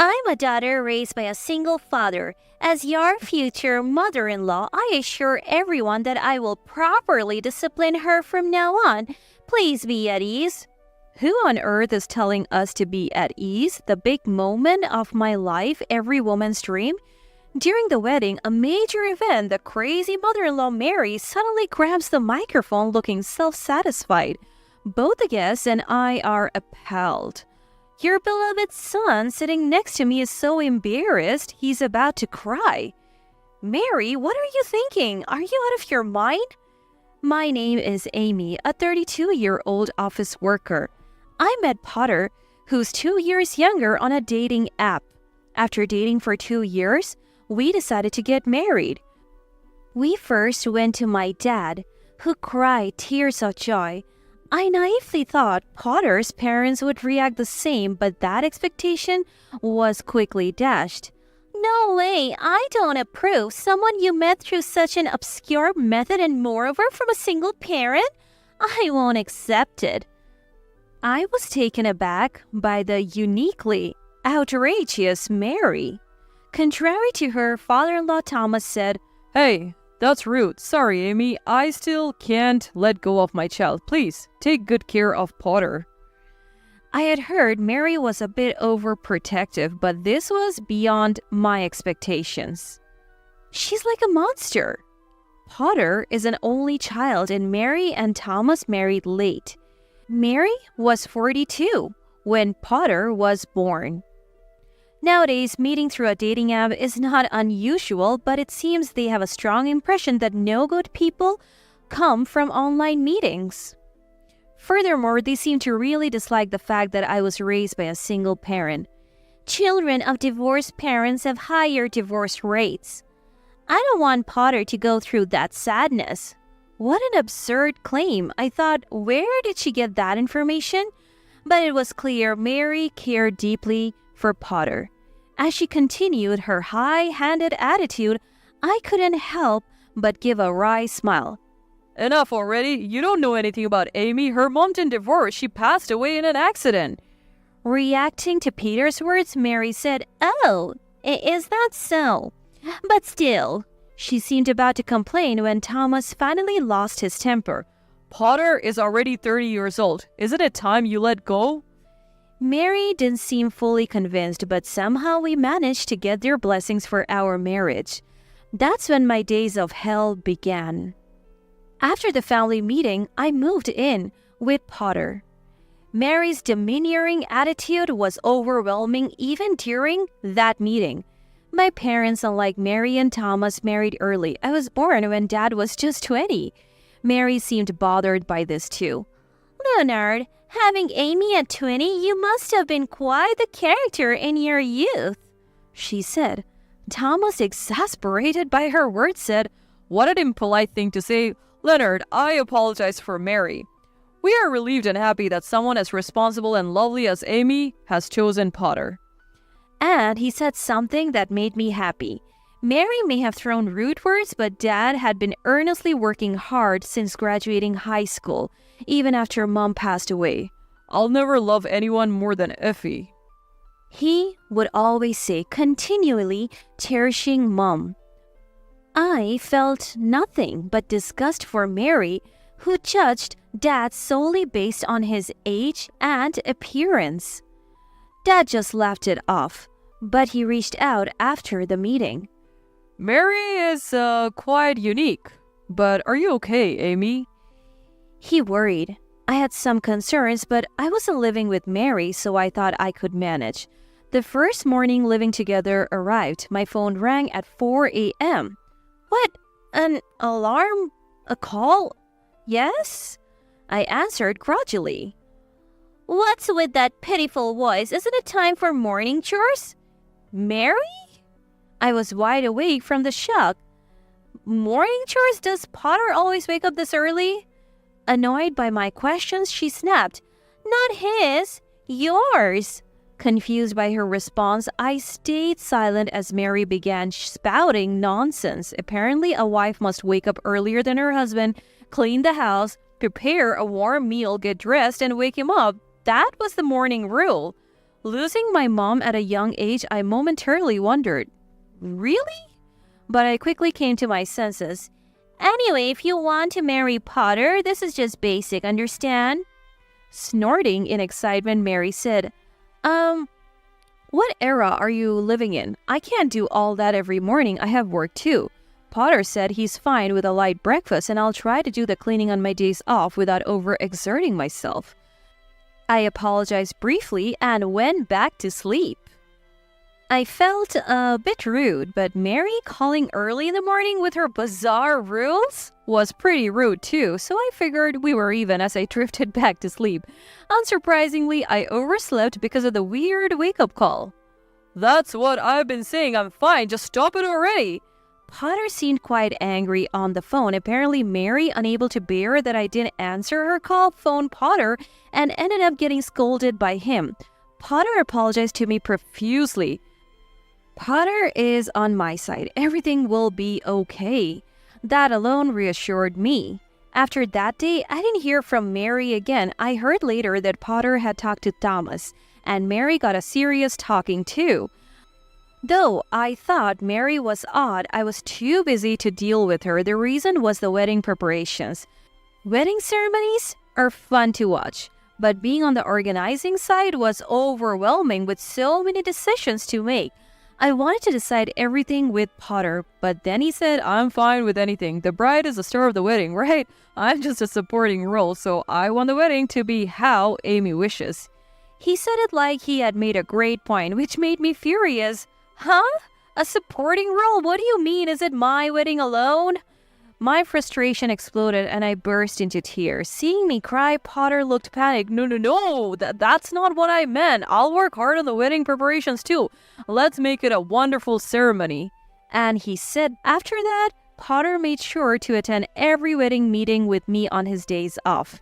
I'm a daughter raised by a single father. As your future mother-in-law, I assure everyone that I will properly discipline her from now on. Please be at ease. Who on earth is telling us to be at ease? The big moment of my life, every woman's dream? During the wedding, a major event, the crazy mother-in-law Mary suddenly grabs the microphone looking self-satisfied. Both the guests and I are appalled. Your beloved son sitting next to me is so embarrassed, he's about to cry. Mary, what are you thinking? Are you out of your mind? My name is Amy, a 32-year-old office worker. I met Potter, who's 2 years younger, on a dating app. After dating for 2 years, we decided to get married. We first went to my dad, who cried tears of joy. I naively thought Potter's parents would react the same, but that expectation was quickly dashed. No way, I don't approve. Someone you met through such an obscure method and moreover from a single parent? I won't accept it. I was taken aback by the uniquely outrageous Mary. Contrary to her father-in-law, Thomas said, "Hey, that's rude. Sorry, Amy. I still can't let go of my child. Please, take good care of Potter." I had heard Mary was a bit overprotective, but this was beyond my expectations. She's like a monster. Potter is an only child, and Mary and Thomas married late. Mary was 42 when Potter was born. Nowadays, meeting through a dating app is not unusual, but it seems they have a strong impression that no good people come from online meetings. Furthermore, they seem to really dislike the fact that I was raised by a single parent. Children of divorced parents have higher divorce rates. I don't want Potter to go through that sadness. What an absurd claim. I thought, where did she get that information? But it was clear Mary cared deeply for Potter. As she continued her high-handed attitude, I couldn't help but give a wry smile. Enough already. You don't know anything about Amy. Her mom didn't divorce. She passed away in an accident. Reacting to Peter's words, Mary said, "Oh, is that so? But still." She seemed about to complain when Thomas finally lost his temper. Potter is already 30 years old. Isn't it time you let go? Mary didn't seem fully convinced, but somehow we managed to get their blessings for our marriage. That's when my days of hell began. After the family meeting, I moved in with Potter. Mary's demeaning attitude was overwhelming even during that meeting. My parents, unlike Mary and Thomas, married early. I was born when Dad was just 20. Mary seemed bothered by this too. "Leonard, having Amy at 20, you must have been quite the character in your youth," she said. Thomas, exasperated by her words, said, "What an impolite thing to say. Leonard, I apologize for Mary. We are relieved and happy that someone as responsible and lovely as Amy has chosen Potter." And he said something that made me happy. Mary may have thrown rude words, but Dad had been earnestly working hard since graduating high school, even after Mom passed away. "I'll never love anyone more than Effie," he would always say, continually cherishing Mom. I felt nothing but disgust for Mary, who judged Dad solely based on his age and appearance. Dad just laughed it off, but he reached out after the meeting. "Mary is quite unique. But are you okay, Amy?" He worried. I had some concerns, but I wasn't living with Mary, so I thought I could manage. The first morning living together arrived. My phone rang at 4 a.m. What? An alarm? A call? Yes? I answered grudgingly. "What's with that pitiful voice? Isn't it time for morning chores?" "Mary?" I was wide awake from the shock. "Morning chores? Does Potter always wake up this early?" Annoyed by my questions, she snapped, "Not his, yours." Confused by her response, I stayed silent as Mary began spouting nonsense. Apparently, a wife must wake up earlier than her husband, clean the house, prepare a warm meal, get dressed, and wake him up. That was the morning rule. Losing my mom at a young age, I momentarily wondered, really? But I quickly came to my senses. Anyway, if you want to marry Potter, this is just basic, understand? Snorting in excitement, Mary said, what era are you living in? I can't do all that every morning. I have work too. Potter said he's fine with a light breakfast and I'll try to do the cleaning on my days off without overexerting myself. I apologized briefly and went back to sleep. I felt a bit rude, but Mary calling early in the morning with her bizarre rules was pretty rude too, so I figured we were even as I drifted back to sleep. Unsurprisingly, I overslept because of the weird wake-up call. That's what I've been saying, I'm fine, just stop it already. Potter seemed quite angry on the phone. Apparently, Mary, unable to bear that I didn't answer her call, phoned Potter and ended up getting scolded by him. Potter apologized to me profusely. Potter is on my side. Everything will be okay. That alone reassured me. After that day, I didn't hear from Mary again. I heard later that Potter had talked to Thomas, and Mary got a serious talking too. Though I thought Mary was odd, I was too busy to deal with her. The reason was the wedding preparations. Wedding ceremonies are fun to watch, but being on the organizing side was overwhelming with so many decisions to make. I wanted to decide everything with Potter, but then he said, I'm fine with anything. The bride is the star of the wedding, right? I'm just a supporting role, so I want the wedding to be how Amy wishes. He said it like he had made a great point, which made me furious. Huh? A supporting role? What do you mean? Is it my wedding alone? My frustration exploded and I burst into tears. Seeing me cry, Potter looked panicked. No, that's not what I meant. I'll work hard on the wedding preparations too. Let's make it a wonderful ceremony. And he said after that, Potter made sure to attend every wedding meeting with me on his days off.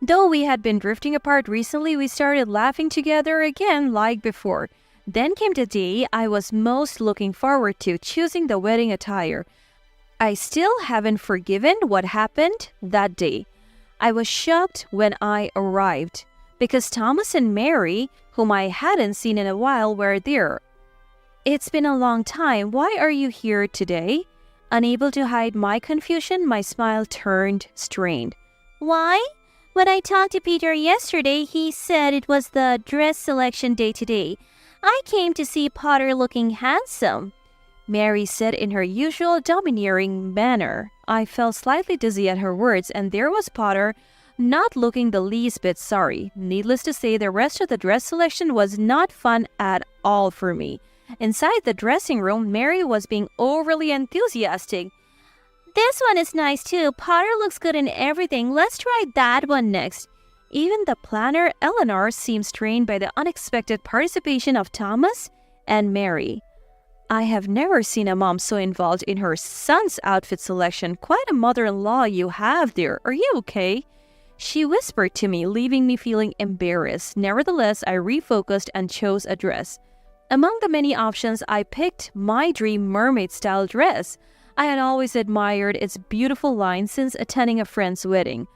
Though we had been drifting apart recently, we started laughing together again like before. Then came the day I was most looking forward to, choosing the wedding attire. I still haven't forgiven what happened that day. I was shocked when I arrived because Thomas and Mary, whom I hadn't seen in a while, were there. It's been a long time. Why are you here today? Unable to hide my confusion, my smile turned strained. Why? When I talked to Peter yesterday, he said it was the dress selection day today. I came to see Potter looking handsome, Mary said in her usual domineering manner. I felt slightly dizzy at her words, and there was Potter, not looking the least bit sorry. Needless to say, the rest of the dress selection was not fun at all for me. Inside the dressing room, Mary was being overly enthusiastic. This one is nice too. Potter looks good in everything. Let's try that one next. Even the planner, Eleanor, seemed strained by the unexpected participation of Thomas and Mary. I have never seen a mom so involved in her son's outfit selection. Quite a mother-in-law you have there. Are you okay? She whispered to me, leaving me feeling embarrassed. Nevertheless, I refocused and chose a dress. Among the many options, I picked my dream mermaid-style dress. I had always admired its beautiful line since attending a friend's wedding.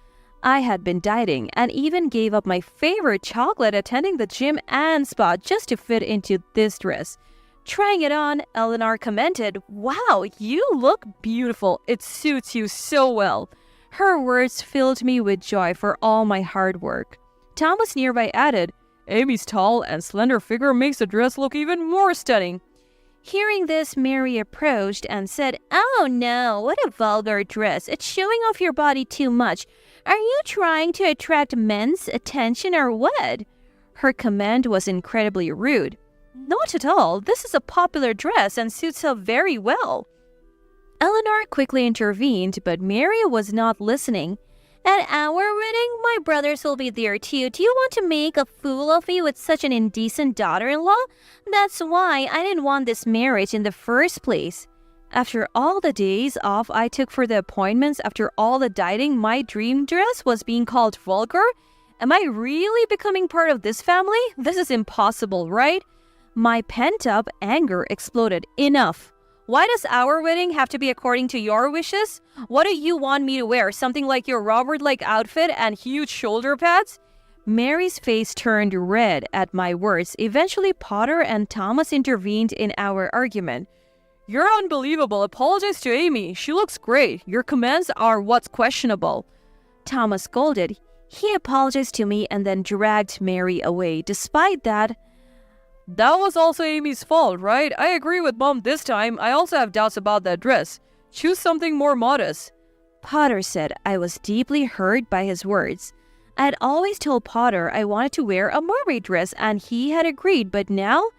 I had been dieting and even gave up my favorite chocolate attending the gym and spa just to fit into this dress. Trying it on, Eleanor commented, "Wow, you look beautiful. It suits you so well." Her words filled me with joy for all my hard work. Thomas nearby added, "Amy's tall and slender figure makes the dress look even more stunning." Hearing this, Mary approached and said, "Oh no, what a vulgar dress. It's showing off your body too much. Are you trying to attract men's attention or what?" Her comment was incredibly rude. "Not at all. This is a popular dress and suits her very well." Eleanor quickly intervened, but Mary was not listening. "At our wedding, my brothers will be there too. Do you want to make a fool of me with such an indecent daughter-in-law? That's why I didn't want this marriage in the first place." After all the days off I took for the appointments, after all the dieting, my dream dress was being called vulgar? Am I really becoming part of this family? This is impossible, right? My pent-up anger exploded. Enough. Why does our wedding have to be according to your wishes? What do you want me to wear? Something like your Robert-like outfit and huge shoulder pads? Mary's face turned red at my words. Eventually, Potter and Thomas intervened in our argument. "You're unbelievable. Apologize to Amy. She looks great. Your comments are what's questionable." Thomas scolded. He apologized to me and then dragged Mary away. Despite that was also Amy's fault, right? I agree with Mom this time. I also have doubts about that dress. Choose something more modest. Potter said. I was deeply hurt by his words. I had always told Potter I wanted to wear a mermaid dress and he had agreed, but now,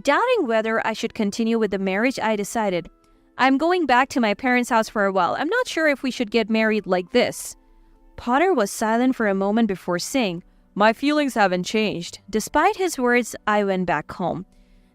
doubting whether I should continue with the marriage, I decided, I'm going back to my parents' house for a while. I'm not sure if we should get married like this. Potter was silent for a moment before saying, My feelings haven't changed. Despite his words, I went back home.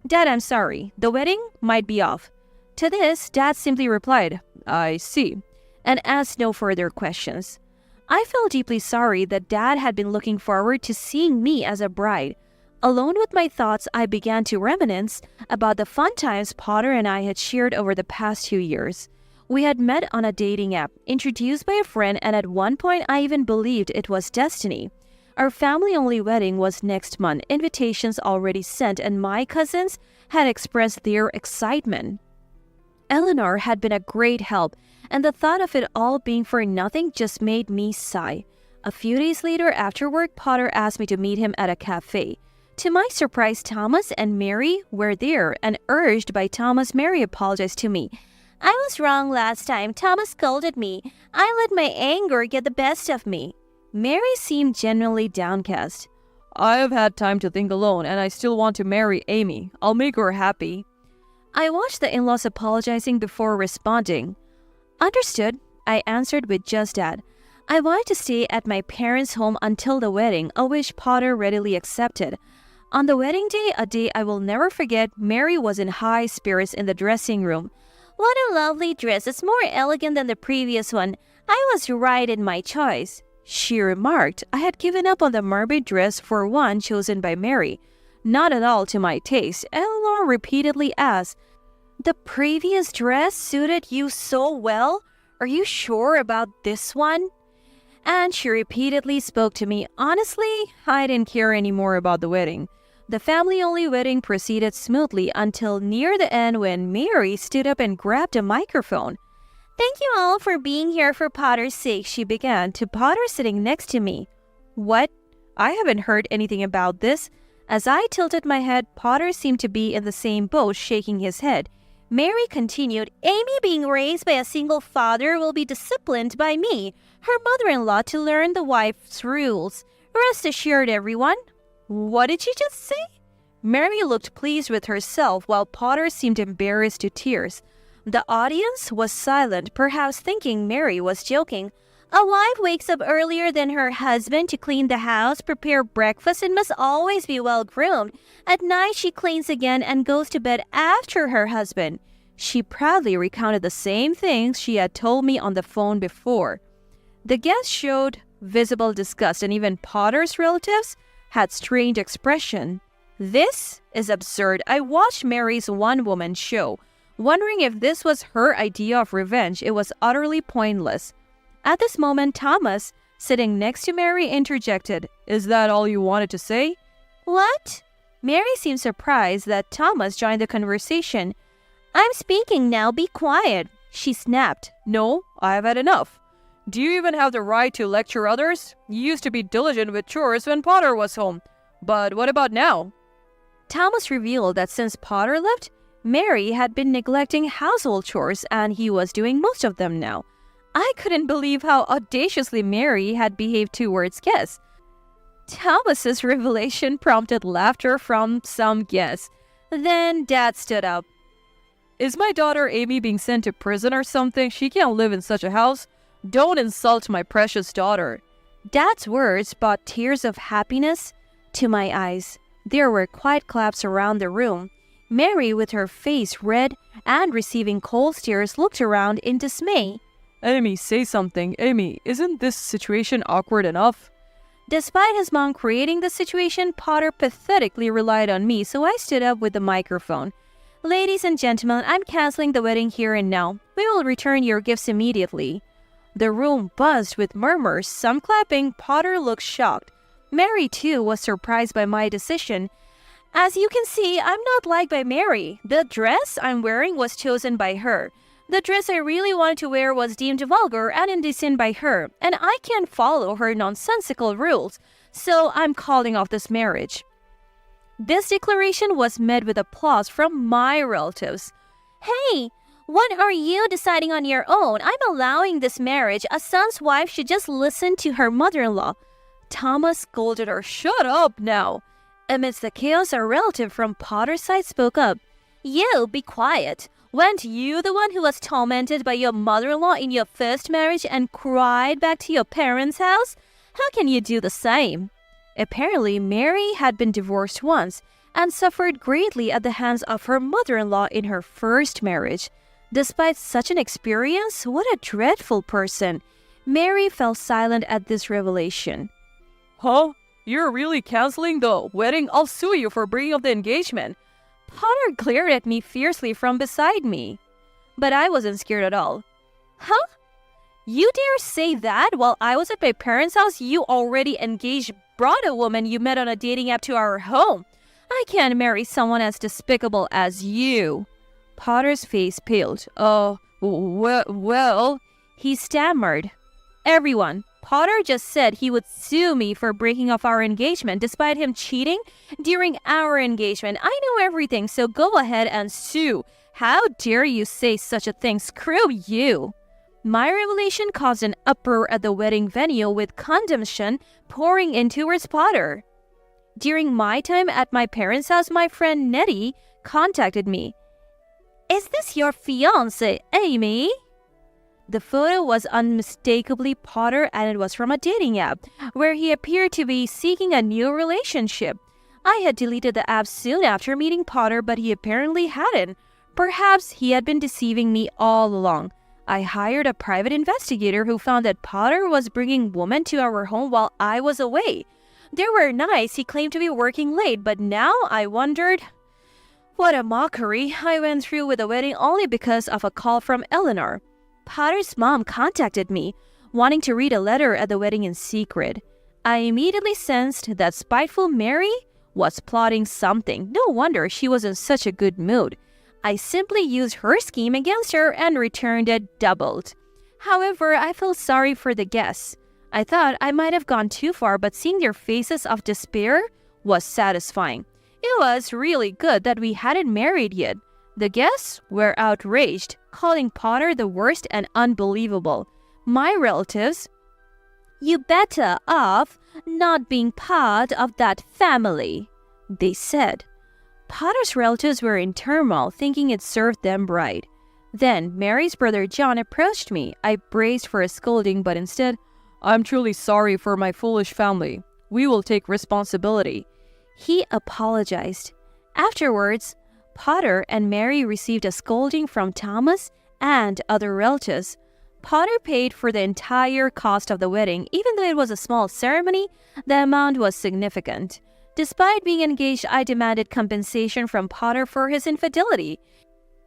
Dad, I'm sorry. The wedding might be off. To this, Dad simply replied, I see, and asked no further questions. I felt deeply sorry that Dad had been looking forward to seeing me as a bride. Alone with my thoughts, I began to reminisce about the fun times Potter and I had shared over the past 2 years. We had met on a dating app, introduced by a friend, and at one point I even believed it was destiny. Our family-only wedding was next month, invitations already sent, and my cousins had expressed their excitement. Eleanor had been a great help, and the thought of it all being for nothing just made me sigh. A few days later, after work, Potter asked me to meet him at a cafe. To my surprise, Thomas and Mary were there, and urged by Thomas, Mary apologized to me. I was wrong last time. Thomas scolded me. I let my anger get the best of me. Mary seemed genuinely downcast. I have had time to think alone, and I still want to marry Amy. I'll make her happy. I watched the in-laws apologizing before responding. Understood, I answered with just that. I wanted to stay at my parents' home until the wedding, a wish Potter readily accepted. On the wedding day, a day I will never forget, Mary was in high spirits in the dressing room. What a lovely dress. It's more elegant than the previous one. I was right in my choice, she remarked. I had given up on the mermaid dress for one chosen by Mary. Not at all to my taste. Eleanor repeatedly asked, The previous dress suited you so well? Are you sure about this one? And she repeatedly spoke to me. Honestly, I didn't care anymore about the wedding. The family-only wedding proceeded smoothly until near the end when Mary stood up and grabbed a microphone. Thank you all for being here for Potter's sake, she began, to Potter sitting next to me. What? I haven't heard anything about this. As I tilted my head, Potter seemed to be in the same boat, shaking his head. Mary continued, Amy being raised by a single father will be disciplined by me, her mother-in-law, to learn the wife's rules. Rest assured, everyone. What did she just say? Mary looked pleased with herself while Potter seemed embarrassed to tears. The audience was silent, perhaps thinking Mary was joking. A wife wakes up earlier than her husband to clean the house, prepare breakfast, and must always be well-groomed. At night, she cleans again and goes to bed after her husband. She proudly recounted the same things she had told me on the phone before. The guests showed visible disgust, and even Potter's relatives had strange expression. This is absurd. I watched Mary's one-woman show, wondering if this was her idea of revenge. It was utterly pointless. At this moment, Thomas, sitting next to Mary, interjected, Is that all you wanted to say? What? Mary seemed surprised that Thomas joined the conversation. I'm speaking now, be quiet, she snapped. No, I have had enough. Do you even have the right to lecture others? You used to be diligent with chores when Potter was home. But what about now? Thomas revealed that since Potter left, Mary had been neglecting household chores and he was doing most of them now. I couldn't believe how audaciously Mary had behaved towards guests. Thomas's revelation prompted laughter from some guests. Then Dad stood up. Is my daughter Amy being sent to prison or something? She can't live in such a house. Don't insult my precious daughter. Dad's words brought tears of happiness to my eyes. There were quiet claps around the room. Mary, with her face red and receiving cold stares, looked around in dismay. Amy, say something. Amy, isn't this situation awkward enough? Despite his mom creating the situation, Potter pathetically relied on me, so I stood up with the microphone. Ladies and gentlemen, I'm canceling the wedding here and now. We will return your gifts immediately. The room buzzed with murmurs, some clapping. Potter looked shocked. Mary, too, was surprised by my decision. As you can see, I'm not liked by Mary. The dress I'm wearing was chosen by her. The dress I really wanted to wear was deemed vulgar and indecent by her, and I can't follow her nonsensical rules, so I'm calling off this marriage. This declaration was met with applause from my relatives. Hey, what are you deciding on your own? I'm allowing this marriage. A son's wife should just listen to her mother-in-law. Thomas scolded her. Shut up now. Amidst the chaos, a relative from Potter's side spoke up. You, be quiet. Weren't you the one who was tormented by your mother-in-law in your first marriage and cried back to your parents' house? How can you do the same? Apparently, Mary had been divorced once and suffered greatly at the hands of her mother-in-law in her first marriage. Despite such an experience, what a dreadful person. Mary fell silent at this revelation. Huh? You're really canceling the wedding? I'll sue you for breaking up the engagement. Potter glared at me fiercely from beside me. But I wasn't scared at all. Huh? You dare say that while I was at my parents' house? You already engaged, brought a woman you met on a dating app to our home. I can't marry someone as despicable as you. Potter's face paled. Well, he stammered. Everyone, Potter just said he would sue me for breaking off our engagement despite him cheating during our engagement. I know everything, so go ahead and sue. How dare you say such a thing? Screw you. My revelation caused an uproar at the wedding venue with condemnation pouring in towards Potter. During my time at my parents' house, my friend Nettie contacted me. Is this your fiancé, Amy? The photo was unmistakably Potter, and it was from a dating app, where he appeared to be seeking a new relationship. I had deleted the app soon after meeting Potter, but he apparently hadn't. Perhaps he had been deceiving me all along. I hired a private investigator who found that Potter was bringing women to our home while I was away. They were nice. He claimed to be working late, but now I wondered... What a mockery. I went through with the wedding only because of a call from Eleanor. Potter's mom contacted me, wanting to read a letter at the wedding in secret. I immediately sensed that spiteful Mary was plotting something. No wonder she was in such a good mood. I simply used her scheme against her and returned it doubled. However, I felt sorry for the guests. I thought I might have gone too far, but seeing their faces of despair was satisfying. It was really good that we hadn't married yet. The guests were outraged, calling Potter the worst and unbelievable. My relatives, "You better off not being part of that family," they said. Potter's relatives were in turmoil, thinking it served them right. Then Mary's brother John approached me. I braced for a scolding, but instead, I'm truly sorry for my foolish family. We will take responsibility. He apologized. Afterwards, Potter and Mary received a scolding from Thomas and other relatives. Potter paid for the entire cost of the wedding. Even though it was a small ceremony, the amount was significant. Despite being engaged, I demanded compensation from Potter for his infidelity.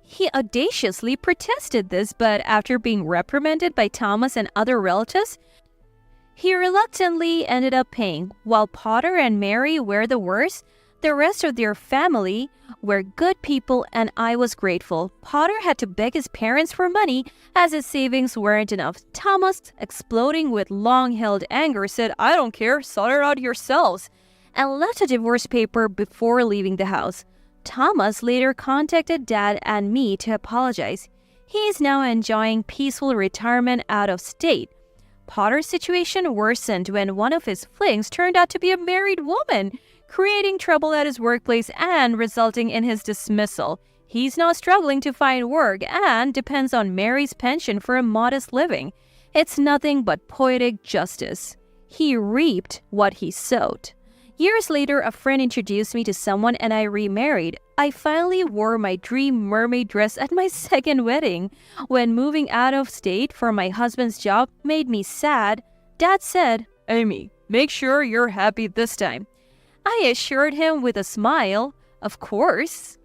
He audaciously protested this, but after being reprimanded by Thomas and other relatives, he reluctantly ended up paying. While Potter and Mary were the worst, the rest of their family were good people, and I was grateful. Potter had to beg his parents for money as his savings weren't enough. Thomas, exploding with long-held anger, said, "I don't care, sort it out yourselves," and left a divorce paper before leaving the house. Thomas later contacted Dad and me to apologize. He is now enjoying peaceful retirement out of state. Potter's situation worsened when one of his flings turned out to be a married woman, creating trouble at his workplace and resulting in his dismissal. He's now struggling to find work and depends on Mary's pension for a modest living. It's nothing but poetic justice. He reaped what he sowed. Years later, a friend introduced me to someone and I remarried. I finally wore my dream mermaid dress at my second wedding. When moving out of state for my husband's job made me sad, Dad said, "Amy, make sure you're happy this time." I assured him with a smile, "Of course."